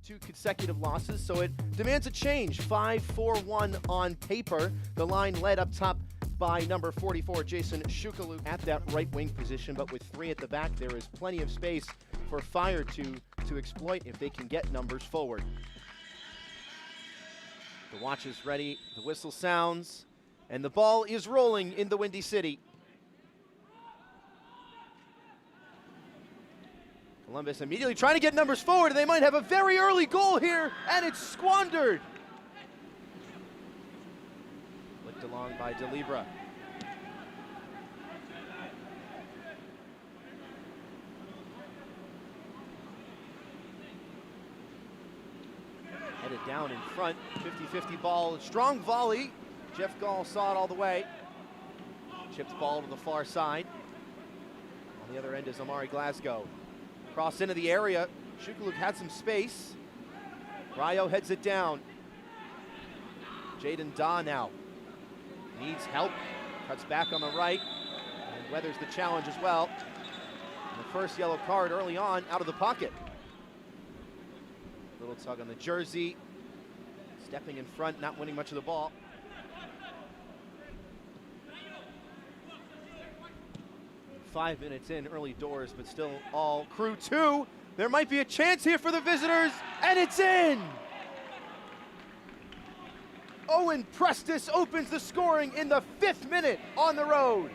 2 consecutive losses, so it demands a change. 5-4-1 on paper. The line led up top by number 44, Jason Shukalu, at that right wing position, but with 3 at the back, there is plenty of space for Fire to exploit if they can get numbers forward. The watch is ready, the whistle sounds, and the ball is rolling in the Windy City. Columbus immediately trying to get numbers forward, and they might have a very early goal here, and it's squandered. Flicked along by DeLibra. Headed down in front, 50-50 ball, strong volley. Jeff Gall saw it all the way. Chipped ball to the far side. On the other end is Amari Glasgow. Cross into the area. Shukaluk had some space. Rayo heads it down. Jaden Daw now needs help. Cuts back on the right and weathers the challenge as well. And the first yellow card early on out of the pocket. Little tug on the jersey. Stepping in front, not winning much of the ball. Five minutes in, early doors, but still all Crew 2. There might be a chance here for the visitors, and it's in! Owen Prestis opens the scoring in the 5th minute on the road.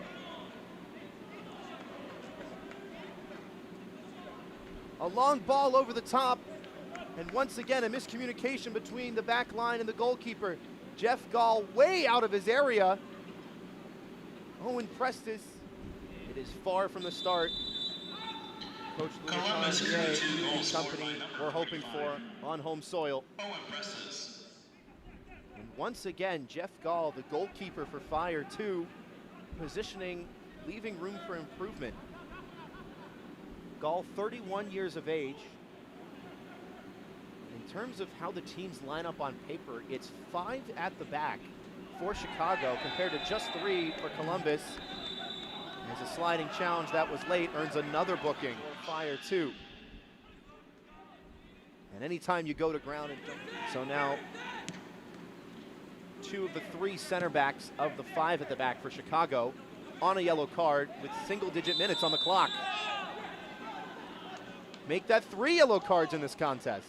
A long ball over the top, and once again a miscommunication between the back line and the goalkeeper. Jeff Gall way out of his area. Owen Prestis, it is far from the start. Coach Louis and company we're hoping for on home soil. And once again, Jeff Gall, the goalkeeper for Fire 2, positioning, leaving room for improvement. Gall, 31 years of age. In terms of how the teams line up on paper, it's 5 at the back for Chicago compared to just 3 for Columbus. As a sliding challenge that was late earns another booking for Fire 2. And anytime you go to ground and so now 2 of the 3 center backs of the 5 at the back for Chicago on a yellow card with single-digit minutes on the clock. Make that 3 yellow cards in this contest.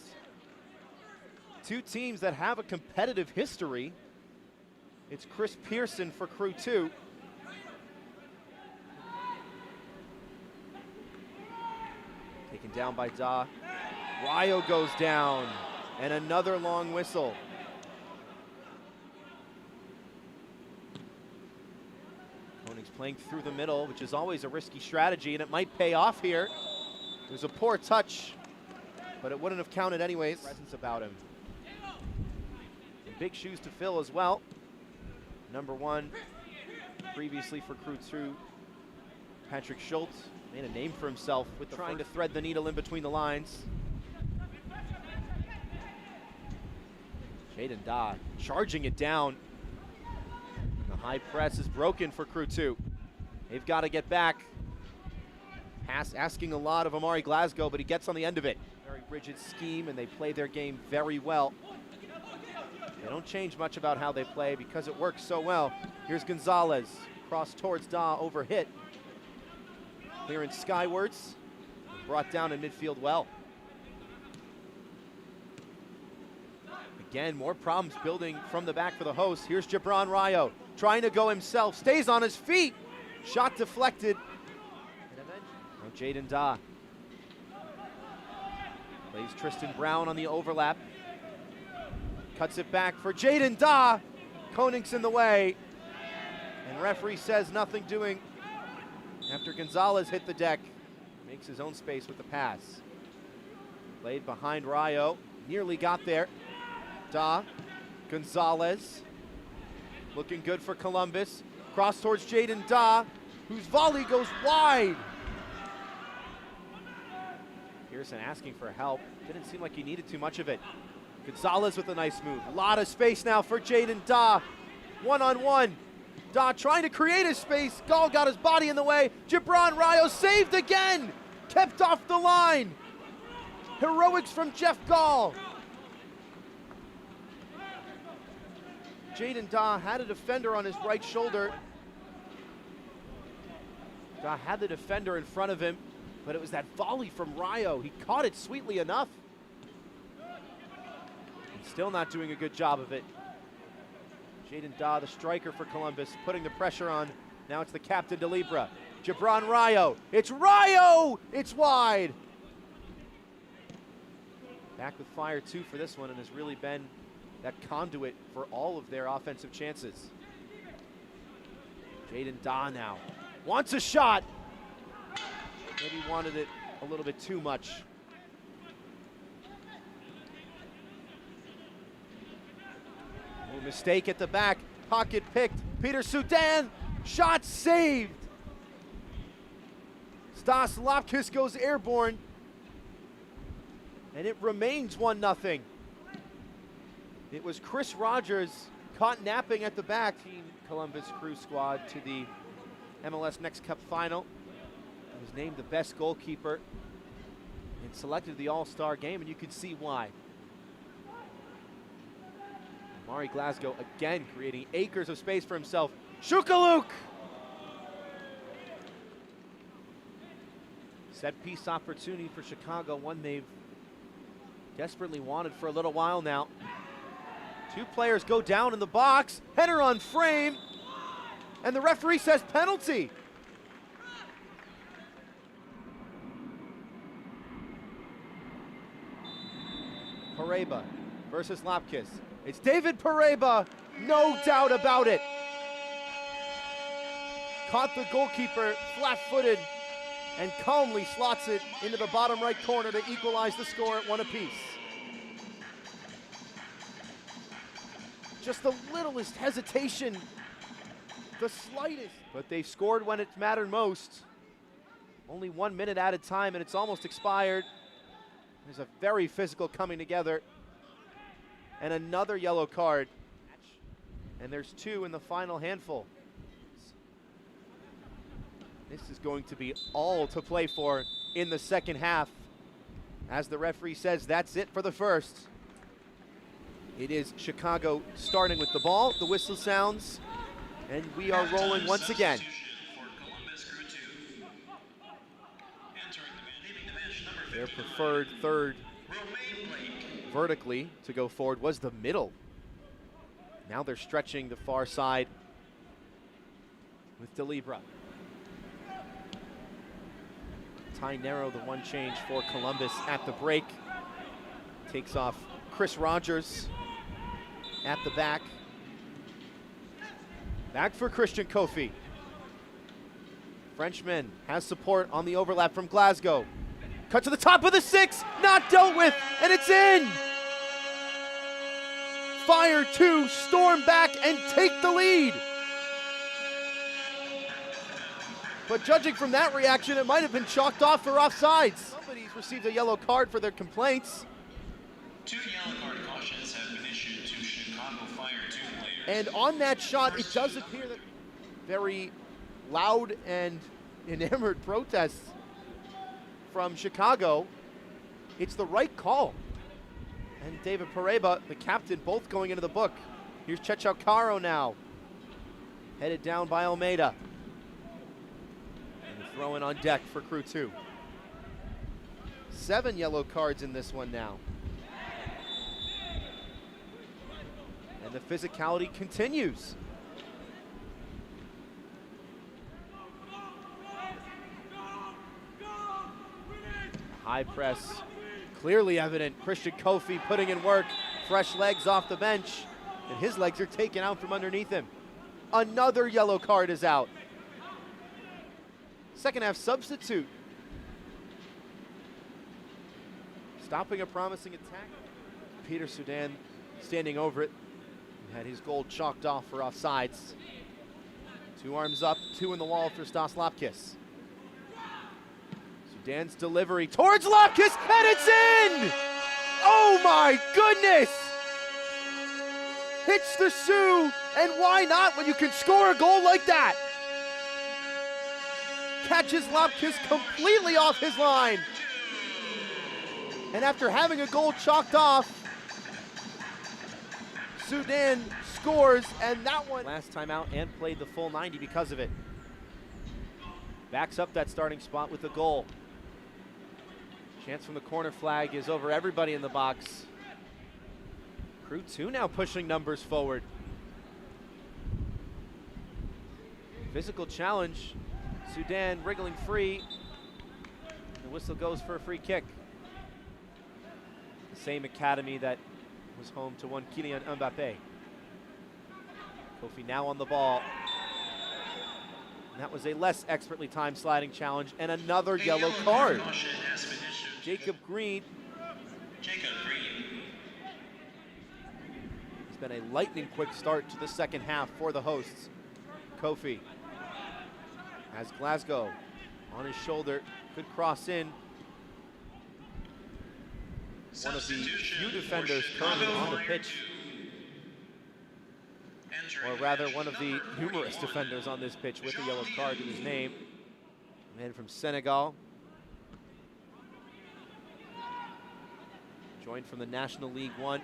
2 teams that have a competitive history. It's Chris Pearson for Crew 2. Taken down by Daw. Rayo goes down, and another long whistle. Koning's playing through the middle, which is always a risky strategy, and it might pay off here. It was a poor touch, but it wouldn't have counted anyways. Presence about him. And big shoes to fill as well. Number 1, previously for Crew 2, Patrick Schultz. Made a name for himself with trying to thread the needle in between the lines. Jaden Daw charging it down. The high press is broken for Crew 2. They've got to get back. Pass asking a lot of Amari Glasgow, but he gets on the end of it. Very rigid scheme, and they play their game very well. They don't change much about how they play because it works so well. Here's Gonzalez. Cross towards Daw, over hit. Clearance skywards, brought down in midfield well. Again, more problems building from the back for the hosts. Here's Gibran Rayo, trying to go himself, stays on his feet. Shot deflected. Now Jaden Daw. Plays Tristan Brown on the overlap. Cuts it back for Jaden Daw. Koning's in the way. And referee says nothing doing. After Gonzalez hit the deck, makes his own space with the pass. Played behind Rayo, nearly got there. Daw, Gonzalez, looking good for Columbus. Cross towards Jaden Daw, whose volley goes wide. Pearson asking for help. Didn't seem like he needed too much of it. Gonzalez with a nice move. A lot of space now for Jaden Daw. One-on-one. Daw trying to create his space. Gall got his body in the way. Gibran Rayo saved again. Kept off the line. Heroics from Jeff Gall. Jaden Da had a defender on his right shoulder. Da had the defender in front of him, but it was that volley from Rayo. He caught it sweetly enough. And still not doing a good job of it. Jaden Da, the striker for Columbus, putting the pressure on. Now it's the captain, Delibra. Gibran Rayo. It's Rayo! It's wide. Back with fire too for this one, and has really been that conduit for all of their offensive chances. Jaden Da now wants a shot. Maybe wanted it a little bit too much. Oh, mistake at the back, pocket picked. Peter Sudan, shot saved. Stas Lopkis goes airborne, and it remains 1-0. It was Chris Rogers caught napping at the back. Team Columbus Crew squad to the MLS Next Cup final. He was named the best goalkeeper and selected the All-Star game, and you can see why. Mari Glasgow again creating acres of space for himself. Shukaluk! Set piece opportunity for Chicago, one they've desperately wanted for a little while now. Two players go down in the box, header on frame, and the referee says penalty. Pareba versus Lopkis. It's David Pareba, no doubt about it. Caught the goalkeeper flat-footed and calmly slots it into the bottom right corner to equalize the score at 1 apiece. Just the littlest hesitation, the slightest. But they scored when it mattered most. Only 1 minute at a time, and it's almost expired. There's a very physical coming together. And another yellow card. And there's 2 in the final handful. This is going to be all to play for in the second half. As the referee says, that's it for the first. It is Chicago starting with the ball. The whistle sounds, and we are rolling once again. Their preferred third vertically to go forward was the middle. Now they're stretching the far side with Delibra. Ty Narrow, the one change for Columbus at the break. Takes off Chris Rogers at the back. Back for Christian Kofi. Frenchman has support on the overlap from Glasgow. Cut to the top of the 6, not dealt with, and it's in! Fire 2, storm back and take the lead. But judging from that reaction, it might have been chalked off for offsides. Somebody's received a yellow card for their complaints. 2 yellow card cautions have been issued to Chicago Fire 2 players. And on that shot, it does appear that very loud and enamored protests from Chicago. It's the right call. And David Pareba, the captain, both going into the book. Here's Chechao Caro now. Headed down by Almeida. And the throw in on deck for Crew 2. 7 yellow cards in this one now. And the physicality continues. High press, clearly evident. Christian Kofi putting in work, fresh legs off the bench, and his legs are taken out from underneath him. Another yellow card is out. Second half substitute. Stopping a promising attack. Peter Sudan standing over it. He had his goal chalked off for offsides. 2 arms up, 2 in the wall for Stas Lopkis. Sudan's delivery towards Lopkis, and it's in! Oh my goodness! Hits the Sioux, and why not when you can score a goal like that? Catches Lopkis completely off his line. And after having a goal chalked off, Sudan scores, and that one last time out and played the full 90 because of it. Backs up that starting spot with a goal. Chance from the corner flag is over everybody in the box. Crew 2 now pushing numbers forward. Physical challenge. Sudan wriggling free. The whistle goes for a free kick. The same academy that was home to one Kylian Mbappe. Kofi now on the ball. And that was a less expertly timed sliding challenge and another yellow card. Jacob Green. It's been a lightning quick start to the second half for the hosts. Kofi has Glasgow on his shoulder, could cross in. One of the few defenders currently on the pitch, or rather one of the numerous defenders on this pitch with a yellow card to his name. Man from Senegal. Joined from the National League One.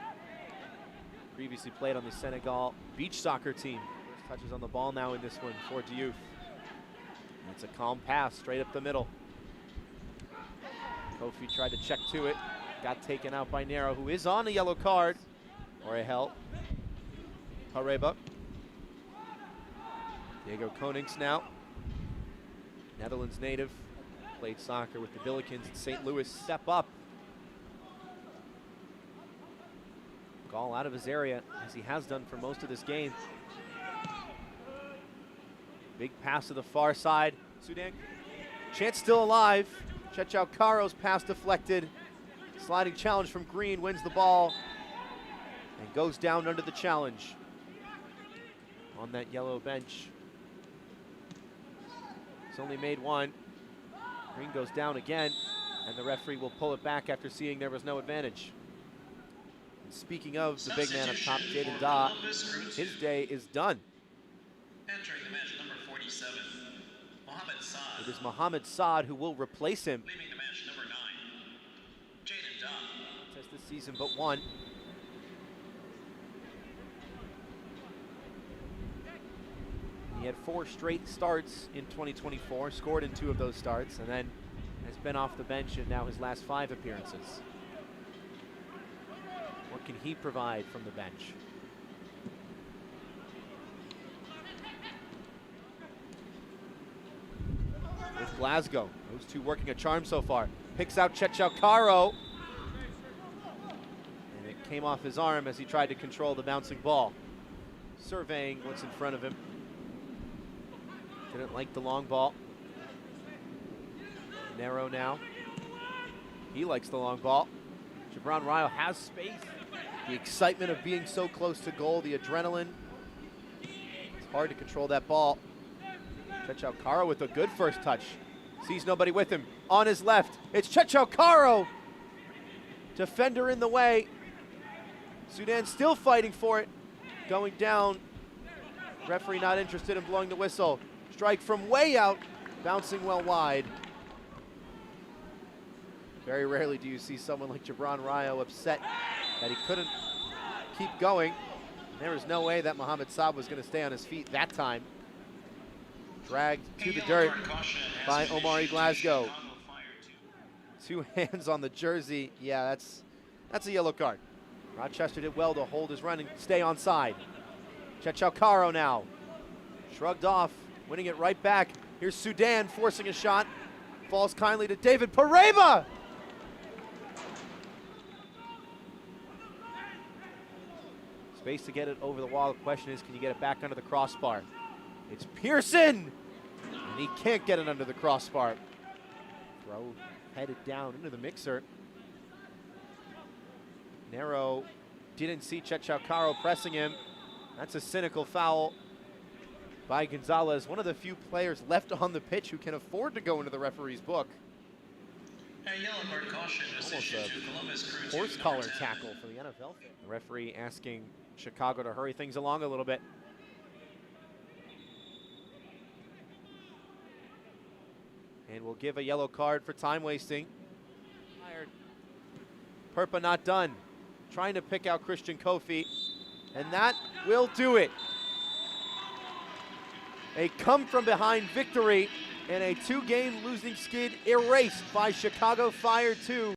Previously played on the Senegal beach soccer team. First touches on the ball now in this one for Diouf. It's a calm pass straight up the middle. Kofi tried to check to it. Got taken out by Nero, who is on a yellow card, or a help. Pareba. Diego Konings now. Netherlands native. Played soccer with the Billikens in St. Louis. Step up. Gall out of his area, as he has done for most of this game. Big pass to the far side. Sudan. Chance still alive. Chechao Caro's pass deflected. Sliding challenge from Green, wins the ball and goes down under the challenge on that yellow bench. He's only made one. Green goes down again, and the referee will pull it back after seeing there was no advantage. And speaking of the big man up top, Jaden Da, his day is done. Entering the match, number 47, Mohamed Saad. It is Mohamed Saad who will replace him. Leaving the match, number 9, Jaden Da. Test this season but one. He had 4 straight starts in 2024, scored in 2 of those starts, and then has been off the bench in now his last 5 appearances. What can he provide from the bench? With Glasgow, those two working a charm so far. Picks out Chechao Caro. And it came off his arm as he tried to control the bouncing ball. Surveying what's in front of him. Didn't like the long ball. Nero now. He likes the long ball. Gibran Rayo has space. The excitement of being so close to goal, the adrenaline. It's hard to control that ball. Chechao Caro with a good first touch. Sees nobody with him. On his left, it's Chechao Caro. Defender in the way. Sudan still fighting for it. Going down. Referee not interested in blowing the whistle. Strike from way out. Bouncing well wide. Very rarely do you see someone like Gibran Rayo upset that he couldn't keep going. And there was no way that Mohamed Saad was going to stay on his feet that time. Dragged to the dirt by Omari Glasgow. 2 hands on the jersey. Yeah, that's a yellow card. Rochester did well to hold his run and stay onside. Chechao Caro now. Shrugged off, winning it right back. Here's Sudan forcing a shot. Falls kindly to David Pareba. Space to get it over the wall. The question is, can you get it back under the crossbar? It's Pearson, and he can't get it under the crossbar. Throw headed down into the mixer. Nero didn't see Chechao Caro pressing him. That's a cynical foul by Gonzalez, one of the few players left on the pitch who can afford to go into the referee's book. A yellow card caution was Almost issued a to Columbus Crew 2, horse number collar 10. tackle for the NFL. The referee asking Chicago to hurry things along a little bit. And we'll give a yellow card for time wasting. Perpa not done. Trying to pick out Christian Kofi. And that will do it. A come-from-behind victory and a 2-game losing skid erased by Chicago Fire 2.